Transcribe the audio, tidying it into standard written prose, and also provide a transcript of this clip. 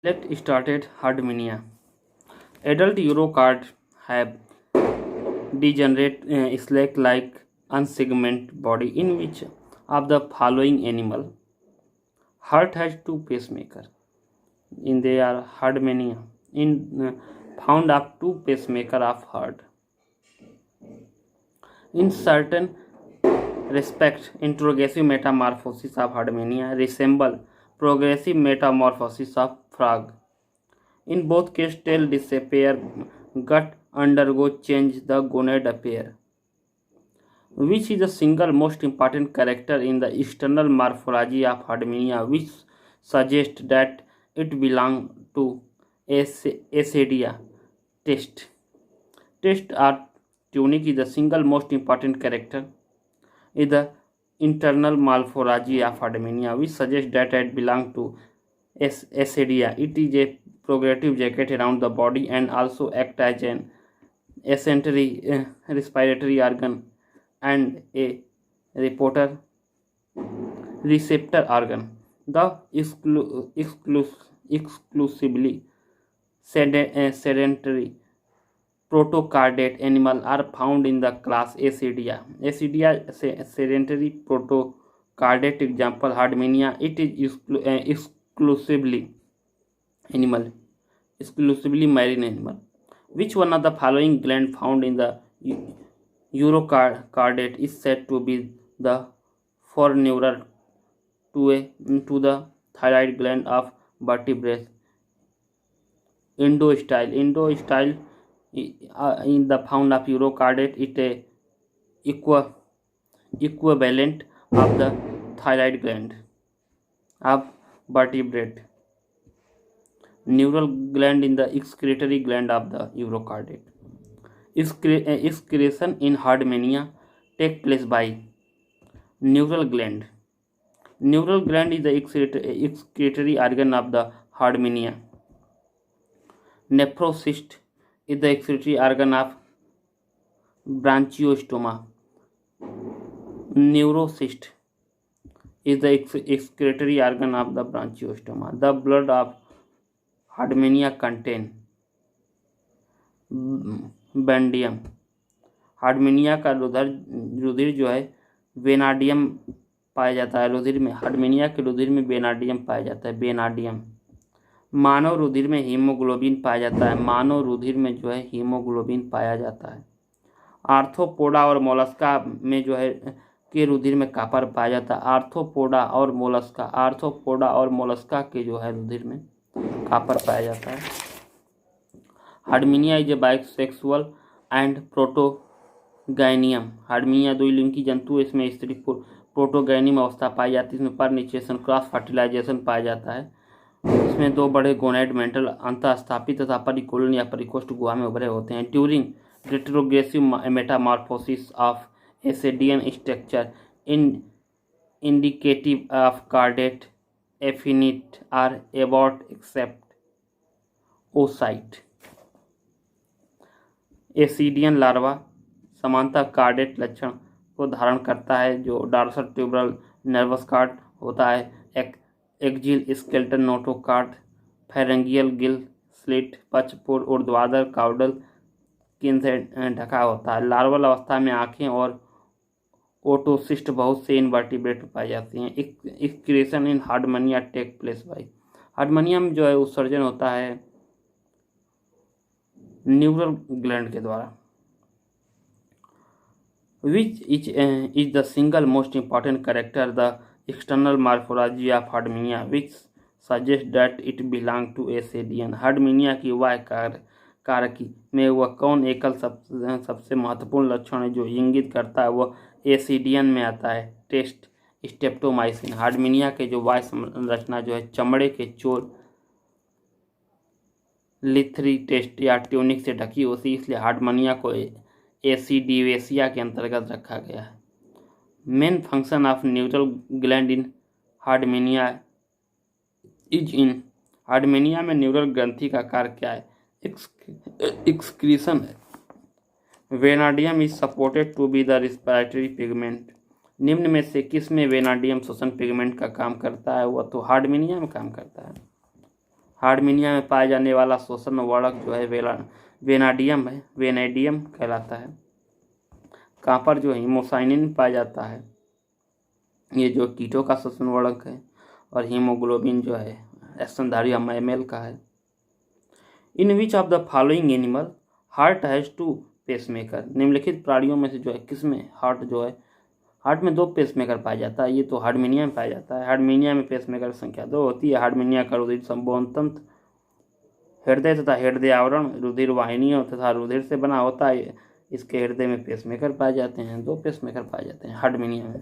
Let's started Herdmania. Adult Eurocard have degenerate snake-like unsegmented body in which of the following animal. Heart has two pacemakers. In they are Herdmania. In found of two pacemaker of heart. In certain respect, introgressive metamorphosis of Herdmania resemble progressive metamorphosis of frog. In both cases, tail disappear, gut undergo change, the gonad appear. Which is the single most important character in the external morphology of Herdmania, which suggests that it belongs to Acidia test. Test or tunic is the single most important character in the internal morphology of Herdmania, which suggests that it belongs to Acidia. It is a protective jacket around the body and also act as an accessory respiratory organ and a receptor organ. The exclusively sedentary protocardate animals are found in the class Acidia. Acidia sedentary protocardate example Herdmania. It is exclusively marine animal. Which one of the following gland found in the Eurocardate is said to be the foreneural to the thyroid gland of vertebrates? Endostyle in the found of Eurocardate it a equivalent of the thyroid gland of vertebrate. Neural gland in the excretory gland of the Eurocardate. Excretion in Herdmania take place by neural gland. Neural gland is the excretory organ of the Herdmania. Nephrocyst is the excretory organ of branchiostoma. Neurocyst is the excretory organ of the branchiostoma. The blood of Herdmania contain बेंडियम. हार्डमेनिया का रुधिर जो है vanadium पाया जाता है रुधिर में. हार्डमेनिया के रुधिर में वेनाडियम पाया जाता है. वेनाडियम. मानव रुधिर में हीमोग्लोबिन पाया जाता है. मानव रुधिर में जो है हीमोग्लोबिन पाया जाता है. आर्थ्रोपोडा और मोलस्का में जो है के रुधिर में कॉपर पाया जाता है. आर्थ्रोपोडा और मोलस्का के जो है रुधिर में कॉपर पाया जाता है. हार्डमेनिया इज ए बाइसेक्सुअल एंड प्रोटोगैनियम. हार्डमेनिया द्विलिंगी जंतु है. इसमें स्त्री प्रोटोगैनियम अवस्था पाई जाती है. इसमें परनिचेशन क्रॉस फर्टिलाइजेशन पाया जाता है. इसमें दो बड़े गोनेड मेंटल अंतः स्थापित तथा परिकोलन या परिकोष्ठ गुहा में उभरे होते हैं. During retrogressive metamorphosis of ascidian structure indicative of cardate affinity are about except oocyte. Ascidian larva समानतः कार्डेट लक्षण को धारण करता है जो डॉर्सल ट्यूबरल नर्वस कार्ड होता है. Axial skeleton notochord pharyngeal gill slit पक्षपूर ऊर्ध्वाधर काउडल स्किन से ढका होता है. लार्वल अवस्था में आँखें और ओटोसिस्ट बहुत से इनवर्टिब्रेट पाई जाती हैं. Excretion in Herdmania take place by. Herdmania में जो है उत्सर्जन होता है न्यूरल ग्लैंड के द्वारा. Which is the single most important character the external morphology of Herdmania which suggest that it belong to ascidian. Herdmania की वह कारकी में वह कौन एकल सबसे महत्वपूर्ण लक्षण है जो इंगित करता है वह एसिडियन में आता है. Test streptomycin. हार्डमनिया के जो वायु संरचना जो है चमड़े के चोर लिथरी टेस्ट या ट्यूनिक से ढकी होती, इसलिए हार्डमनिया को एसिडिवेसिया के अंतर्गत रखा गया है. Main function of neural gland in Herdmania is in. Herdmania में न्यूरल ग्रंथि का कार्य क्या है? एक्सक्रीशन है. Vanadium is supported to be the respiratory pigment. निम्न में से किस में वेनाडियम श्वसन पिगमेंट का काम करता है? वह तो हार्डमनिया में काम करता है. हार्डमिनिया में पाया जाने वाला श्वसन वर्णक जो है वेनाडियम है, वेनेडियम कहलाता है। कहाँ पर जो हीमोसाइनिन पाया जाता है, ये जो कीटों का श्वसन वर्णक है, और हीमोग्लोबिन जो है स्तनधारी मैमेल का है। In which of the following animal heart has two pacemaker, निम्नलिखित प्राणियों में से जो है किसमें हार्ट जो है, हार्ट में 2 पेसमेकर पाया जाता है, ये तो हार्डमिनिया में पाया जाता है। हार्डमिनिया में पेसमेकर की संख्या 2 होती है। हार्डमिनिया का रुधिर संवहन तंत्र हृदय तथा हृदय आवरण रुधिर वाहिनियों तथा रुधिर से बना होता है। इसके हृदय में पेसमेकर पाए जाते हैं, 2 पेसमेकर पाए जाते हैं हार्डमिनिया में।